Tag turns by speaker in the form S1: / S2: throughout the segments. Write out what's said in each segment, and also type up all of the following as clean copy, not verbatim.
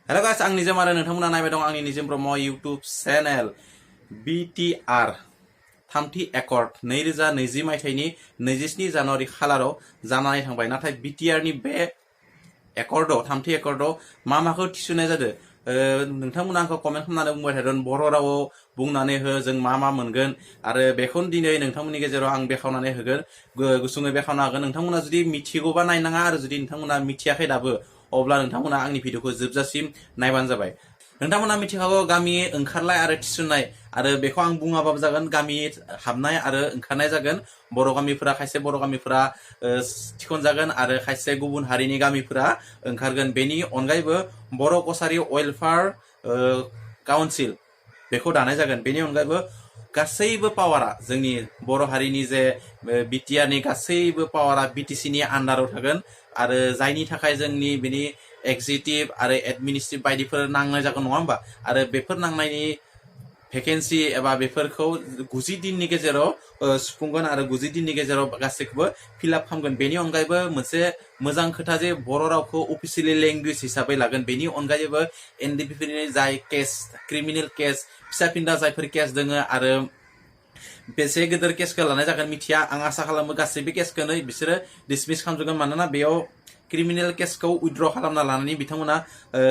S1: hello guys आं निजम आरो नोंथांमोना नायबाय दं आंनि निजम ब्रह्म यूट्यूब चैनल BTR थामथि एकर्ड 2020 मायथाइनि 27 जानुवारि खालाराव जानानै थांबाय नाथाय BTR नि बे एकर्डआव थामथि एकर्डआव मा माखौ थिसुनाय जादों नोंथांमोना आंखौ कमेन्ट खालामनानै बुंबाय थादों बर' रावाव बुंनानै हो जों मा मोनगोन आरो बेखौनो दिनै नोंथांमोननि गेजेराव आं बेखावनानै होगोन गुसुङै बेखावना होगोन नोंथांमोना जुदि मिथिगौबा नायनाङा आरो जुदि नोंथांमोना मिथियाखै दाबो अब्ला नोंथांमोना आंनि भिडिअखौ जोबजासिम नायबानो जाबाय नोंथांमोना मिथिखागौ गामि ओंखारलाय आरो थिसुनाय आरो बेखौ आं बुङाबाबो जागोन गामि हाबनाय आरो ओंखारनाय जागोन बर' गामिफोरा खायसे बर' गामिफोरा थिखनजागोन आरो खायसे गुबुन हारिनि गामिफोरा ओंखारगोन बेनि अनगायैबो बर' कसारि वेलफेयार काउन्सिल बेखौ दानाय जागोन बेनि अनगायैबो गासैबो पावारा जोंनि बर' हारिनि जे BTR नि गासैबो पावारा BTC नि आन्डाराव थागोन आरो जायनि थाखाय जोंनि बेनि एक्जिक्युटिभ आरो एडमिनिस्ट्रेटिभ बायदिफोर नांनाय जागोन नङा होमबा आरो बेफोर नांनायनि भेकेन्सि एबा बेफोरखौ 90 दिननि गेजेराव सुफुंगोन आरो 90 दिननि गेजेराव गासैखौबो फिलआप खालामगोन बेनि अनगायैबो मोनसे मोजां खोथा जे बर' रावखौ अफिसियेलि लेंगुवेज हिसाबै लागोन बेनि अनगायैबो NDPP नि जाय केस क्रिमिनेल केस फिसा फिनला जायफोर केस दोङो आरो बेसे गिदिर केसखौ लानाय जागोन मिथिया आं आसा खालामो गासैबो केसखौनो बिसोरो डिसमिस खालामजोबगोन मानोना बेयाव क्रिमिनेल केसखौ उइथड्र खालामना लानानै बिथांमोना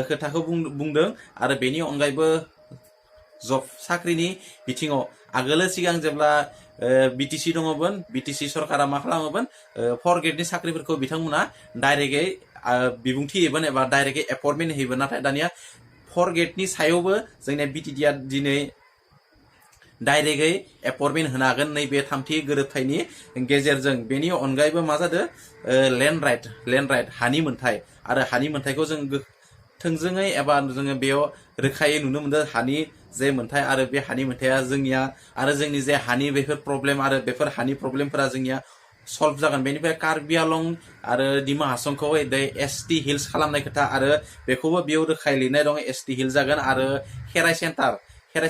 S1: खोथाखौ बुंदों आरो बेनि अनगायैबो जब साख्रिनि बिथिङाव आगोलो सिगां जेब्ला BTC दङमोन BTC सरकारा मा खालामोमोन 4 ग्रेडनि साख्रिफोरखौ बिथांमोना डाइरेक्टयै बिबुंथि होयोमोन एबा डाइरेक्टयै एपइन्टमेन्ट होयोमोन नाथाय दानिया 4 ग्रेडनि सायावबो जोंनिया BTR दिनै डाइरेक्टयै एपइन्टमेन्ट होनो हागोन नैबे थामथि गोरोबथायनि गेजेरजों बेनि अनगायैबो मा जादों लेन्ड राइट हानि मोनथाय आरो हानि मोनथायखौ जों थोंजोङै एबा जोङो बेयाव रोखायै नुनो मोनदों हानि जे मोनथाय आरो बे हानि मोनथाया जोंनिया आरो जोंनि जे हानि बेफोर प्रब्लेम आरो बेफोर हानि प्रब्लेमफोरा जोंनिया सल्भ जागोन बेनिफ्राय कार्बि आलं आरो दिमा हासंखौ ST हिल्स खालामनाय खोथा आरो बेखौबो बेयाव रोखायै लिरनाय दं ST हिल जागोन आरो खेराइ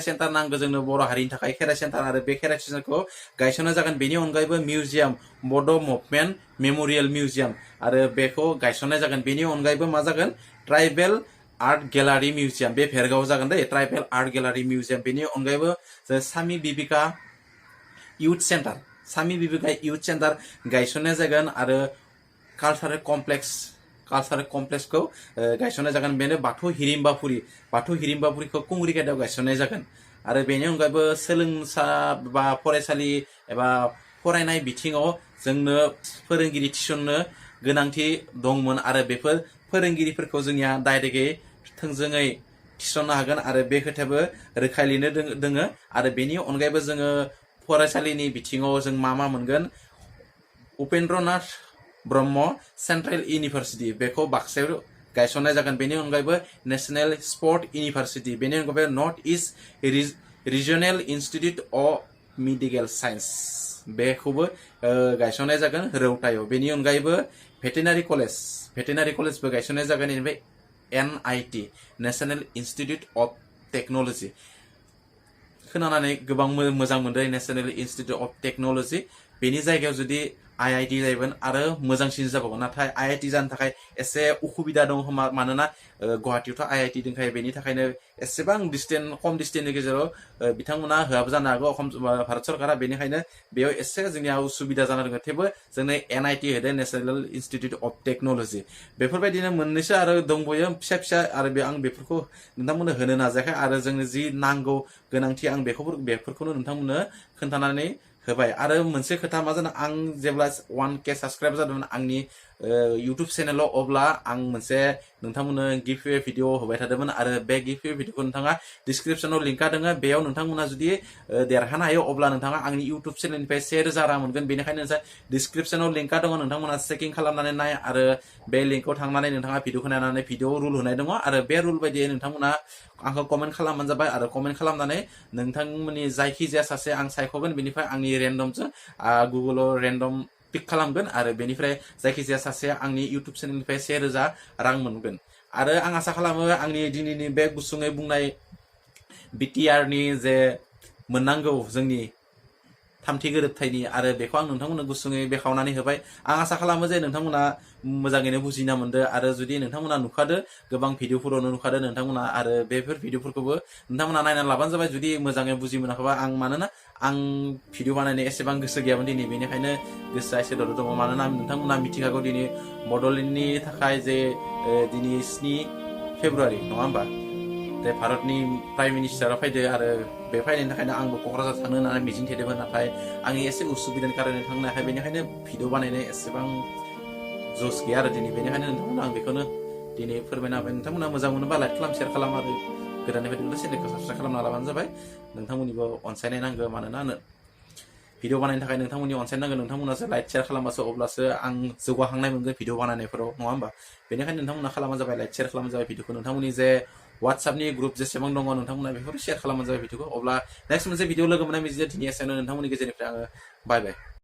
S1: सेन्टार नांगौ जोंनो बर' हारिनि थाखाय खेराइ सेन्टार आरो बे खेराइ सेन्टारखौ गायसननाय जागोन बेनि अनगायैबो मिउजियाम बड' मुभमेन्ट मेम'रियेल मिउजियाम आरो बेखौ गायसननाय जागोन बेनि अनगायैबो मा जागोन ट्राइबेल आर्ट गेलारि मिउजियाम बे भेरगाव जागोन दै ट्राइबेल आर्ट गेलारि मिउजियाम बेनि अनगायैबो स्वामी बिबेका इउथ सेन्टार गायसननाय जागोन आरो कालचारेल कमप्लेक्सखौ गायसननाय जागोन बेनो बाथौ हिरिम्बाफुरिखौ कुंग्रिघाटआव गायसननाय जागोन आरो बेनि अनगायैबो सोलोंसा बा फरायसालि एबा फरायनाय बिथिङाव जोंनो फोरोंगिरि थिसननो गोनांथि दंमोन आरो बेफोर फोरोंगिरिफोरखौ जोंनिया डाइरेक्टयै थोंजोङै थिसननो हागोन आरो बे खोथायाबो रोखायैनो दोङो आरो बेनि अनगायैबो जोङो फरायसालिनि बिथिङाव जों मा मोनगोन उपेन्द्रनाथ ब्रह्म सेन्ट्रेल इउनिभार्सिटि बेखौ बाक्सायाव गायसननाय जागोन बेनि अनगायैबो नेशनेल स्पर्ट इउनिभार्सिटि बेनि अनगायैबो north east regional institute of medical science बेखौबो गायसननाय जागोन रौतायाव बेनि अनगायैबो भेटेनारि कलेजबो गायसननाय जागोन बेनिफ्राय NIT national institute of technology खोनानानै गोबां मोजां मोनदों नेशनेल इन्स्टिट्युट अफ टेक्न'लजि बेनि जायगायाव जुदि IIT जायोमोन आरो मोजांसिन जाबावगोन नाथाय IIT जानो थाखाय एसे उसुबिदा दं मानोना गुवाहाटीयावथ' IIT दंखायो बेनि थाखायनो एसेबां खम डिस्टेन्सनि गेजेराव बिथांमोना होआबो जानो हागौ भारत सरकारा बेनिखायनो बेयाव एसे जोंनिया उसुबिदा जाना दङ थेवबो जोंनो NIT होदों नेशनेल इन्स्टिट्युट अफ टेक्न'लजि बेफोरबायदिनो मोननैसो आरो दंबावो फिसा आरो आं बेफोरखौ नोंथांमोननो होनो नाजायाखै आरो जोंनो जि नांगौ गोनांथि आं बेफोरखौनो नोंथांमोननो खोन्थानानै होबाय आरो मोनसे खोथा मा जानो आं जेब्ला 1K साबस्क्राइब जादोंमोन आंनि यूट्यूब चेनेलाव अब्ला आं मोनसे नोंथांमोननो गिफ्ट भिडिअ होबाय थादोंमोन आरो बे गिफ्ट भिडिअखौ नोंथाङा डिसक्रिप्शनाव लिंकआ दङ बेयाव नोंथांमोना जुदि देरहानो हायो अब्ला नोंथाङा आंनि यूट्यूब चेनेलनिफ्राय 1000 रां मोनगोन बेनिखायनो डिसक्रिप्शनाव लिंकआ दङ नोंथांमोना चेकिं खालामनानै नाय आरो बे लिंकआव थांनानै नोंथाङा भिडिअखौ नायनानै भिडिअ रुल होनाय दङ आरो बे रुल बायदियै नोंथांमोना आंखौ कमेन्ट खालामबानो जाबाय आरो कमेन्ट खालामनानै नोंथांमोननि जायखिजाया सासे आं सायख'गोन बेनिफ्राय आंनि रेन्डमजों गुगोलाव रेन्डम पिक खालामगोन आरो बेनिफ्राय जायखिजाया सासे आंनि यूट्यूब चेनेलनिफ्राय 1000 रां मोनगोन आरो आं आसा खालामो आंनि दिनैनि बे गुसुङै बुंनाय BTR नि जे मोननांगौ जोंनि थामथि गोरोबथायनि आरो बेखौ आं नोंथांमोननो गुसुङै बेखावनानै होबाय आं आसा खालामो जे नोंथांमोना मोजाङैनो बुजिना मोनदो आरो जुदि नोंथांमोना नुखादो गोबां भिडिअफोरावनो नुखादो नोंथांमोना आरो बेफोर भिडिअफोरखौबो नोंथांमोना नायनानै लाबानो जाबाय जुदि मोजाङै बुजि मोनाखैबा आं मानोना आं भिडिअ बानायनो एसेबां गोसो गैयामोन दिनै बेनिखायनो गोसोआ एसे दर दङ मानोना नोंथांमोना मिथिखागौ दिनै बड'लेण्डनि थाखाय जे दिनै 7 फेब्रुवारि नङा होमबा जे भारतनि प्राइम मिनिस्टारा फैदो आरो बे फैनायनि थाखायनो आंबो क'क्राझार थांनो होननानै मिजिं थिदोंमोन नाथाय आंनि एसे उसुबिदानि कारणे थांनो हायाखै बेनिखायनो भिडिअ बानायनो एसेबां जस गैया आरो दिनै बेनिखायनो नोंथांमोना आं बेखौनो दिनै फोरमायना होबाय नोंथांमोना मोजां मोनोबा लाइक खालाम शेयार खालाम आरो गोदाननिफ्राय चेनेलखौ साबसक्राइब खालामना लाबानो जाबाय नोंथांमोननिबो अनसायनाय नांगौ मानोना भिडिअ बानायनो थाखाय नोंथांमोननि अनसायनाय नांगौ नोंथांमोनासो लाइक शेयार खालामबासो अब्लासो आं जौगाखांनाय मोनगोन भिडिअ बानायनायफोराव नङा होमबा बेनिखायनो नोंथांमोना खालामबानो जाबाय लाइक शेयार खालामबानो जाबाय भिडिअखौ नोंथांमोननि जे WhatsAppनि ग्रुप जेसेबां दङ नोंथांमोना बेफोरखौ शेयार खालामबानो जाबाय भिडिअखौ अब्ला नेक्स्ट मोनसे भिडिअ लोगो मोननाय मिजिंजों दिनै एसेयावनो नोंथांमोननि गेजेरनिफ्राय आङो बाय बाय